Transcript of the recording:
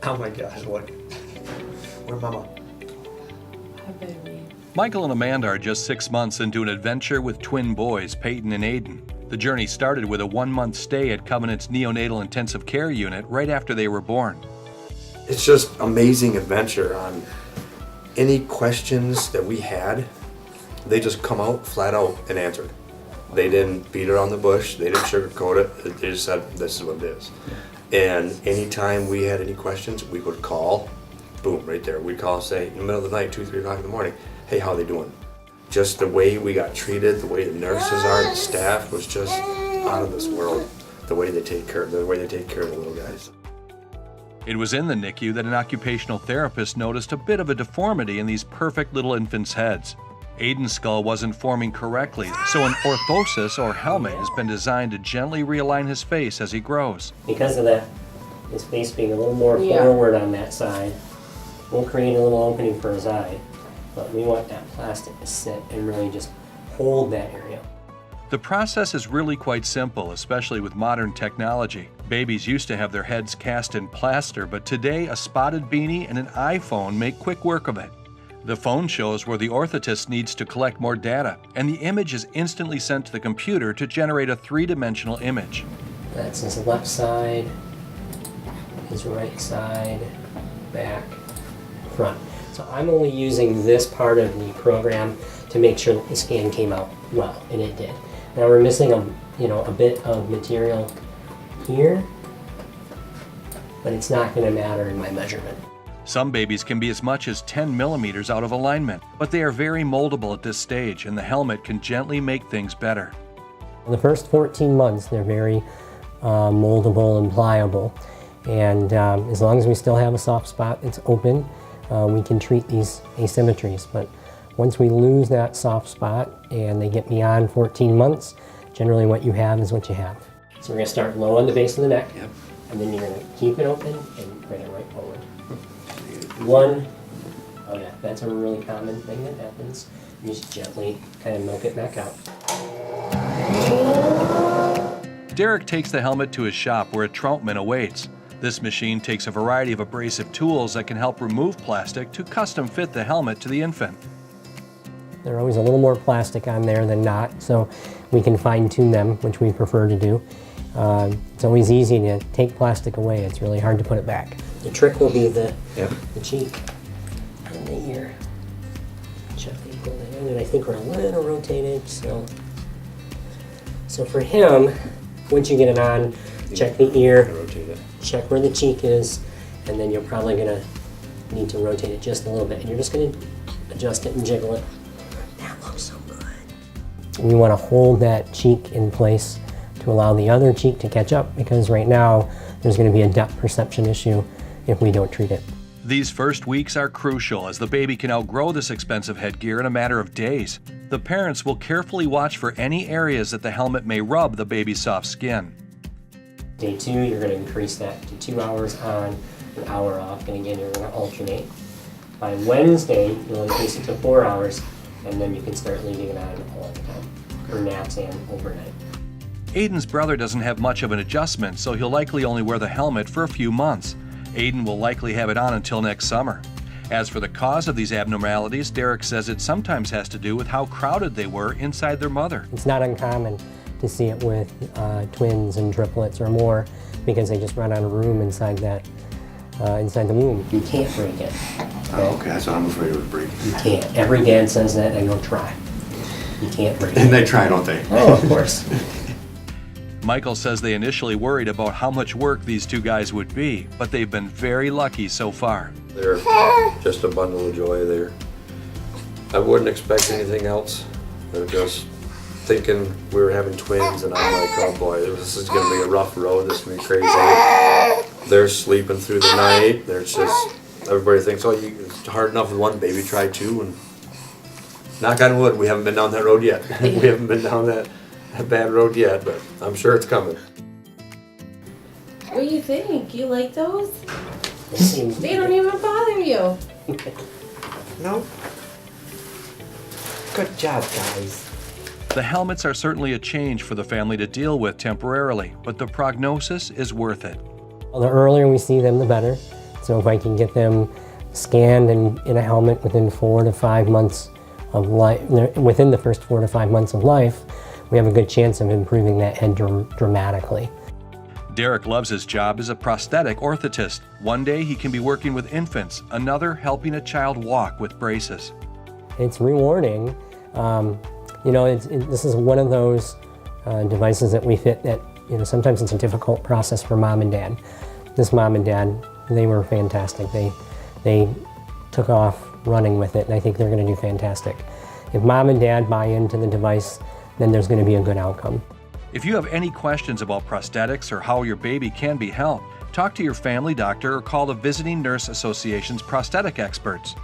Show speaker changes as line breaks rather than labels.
Oh my gosh, look. Where's Mama?
Michael and Amanda are just 6 months into an adventure with twin boys, Peyton and Aiden. The journey started with a 1-month stay at Covenant's neonatal intensive care unit right after they were born.
It's just amazing adventure. On any questions that we had, they just come out flat out and answered. They didn't beat around the bush, they didn't sugarcoat it, they just said, this is what it is. And anytime we had any questions, we would call, boom, right there. We'd call, say, in the middle of the night, 2, 3 o'clock in the morning, hey, how are they doing? Just the way we got treated, the way the nurses are, the staff was just out of this world. The way they take care of the little guys.
It was in the NICU that an occupational therapist noticed a bit of a deformity in these perfect little infants' heads. Aiden's skull wasn't forming correctly, so an orthosis or helmet has been designed to gently realign his face as he grows.
Because of that, his face being a little more forward on that side, we'll create a little opening for his eye. But we want that plastic to sit and really just hold that area.
The process is really quite simple, especially with modern technology. Babies used to have their heads cast in plaster, but today a spotted beanie and an iPhone make quick work of it. The phone shows where the orthotist needs to collect more data, and the image is instantly sent to the computer to generate a 3-dimensional image.
That's his left side, his right side, back, front. So I'm only using this part of the program to make sure that the scan came out well, and it did. Now we're missing a bit of material here, but it's not going to matter in my measurement.
Some babies can be as much as 10 millimeters out of alignment, but they are very moldable at this stage, and the helmet can gently make things better.
In the first 14 months, they're very moldable and pliable, and as long as we still have a soft spot that's open, we can treat these asymmetries. But once we lose that soft spot and they get beyond 14 months, generally what you have is what you have. So we're going to start low on the base of the neck, and then you're going to keep it open and bring it right forward. Oh yeah, that's a really common thing that happens. You just gently kind of milk it back out.
Derek takes the helmet to his shop where a Troutman awaits. This machine takes a variety of abrasive tools that can help remove plastic to custom fit the helmet to the infant.
There's always a little more plastic on there than not, so we can fine tune them, which we prefer to do. It's always easy to take plastic away. It's really hard to put it back. The trick will be the cheek and the ear. Gently pull that in, and I think we're a little rotated, so for him, once you get it on, check the ear, check where the cheek is, and then you're probably going to need to rotate it just a little bit, and you're just going to adjust it and jiggle it. That looks so good. We want to hold that cheek in place to allow the other cheek to catch up, because right now there's going to be a depth perception issue if we don't treat it.
These first weeks are crucial as the baby can outgrow this expensive headgear in a matter of days. The parents will carefully watch for any areas that the helmet may rub the baby's soft skin.
Day 2, you're going to increase that to 2 hours on, an hour off, and again, you're going to alternate. By Wednesday, you'll increase it to 4 hours, and then you can start leaving it on all the time, for naps and overnight.
Aiden's brother doesn't have much of an adjustment, so he'll likely only wear the helmet for a few months. Aiden will likely have it on until next summer. As for the cause of these abnormalities, Derek says it sometimes has to do with how crowded they were inside their mother.
It's not uncommon to see it with twins and triplets or more, because they just run out of room inside the womb. You can't break it.
Oh, okay, that's what I'm afraid of breaking.
You can't. Every dad says that, and you'll try. You can't break it.
And they try, don't they?
Oh, of course.
Michael says they initially worried about how much work these two guys would be, but they've been very lucky so far.
They're just a bundle of joy there. I wouldn't expect anything else. They're just thinking we were having twins, and I'm like, oh boy, this is going to be a rough road. This is going to be crazy. They're sleeping through the night. There's just, everybody thinks, oh, it's hard enough with one baby, try two. And knock on wood, we haven't been down that road yet. We haven't been down that bad road yet, but I'm sure it's coming.
What do you think? You like those?
They
They don't even bother you.
No. Good job, guys.
The helmets are certainly a change for the family to deal with temporarily, but the prognosis is worth it.
Well, the earlier we see them, the better. So if I can get them scanned and in a helmet within 4 to 5 months of life, within the first 4 to 5 months of life, we have a good chance of improving that head dramatically.
Derek loves his job as a prosthetic orthotist. One day he can be working with infants, another helping a child walk with braces.
It's rewarding. You know, this is one of those devices that we fit that, you know, sometimes it's a difficult process for mom and dad. This mom and dad, they were fantastic. They took off running with it, and I think they're going to do fantastic. If mom and dad buy into the device, then there's going to be a good outcome.
If you have any questions about prosthetics or how your baby can be helped, talk to your family doctor or call the Visiting Nurse Association's prosthetic experts.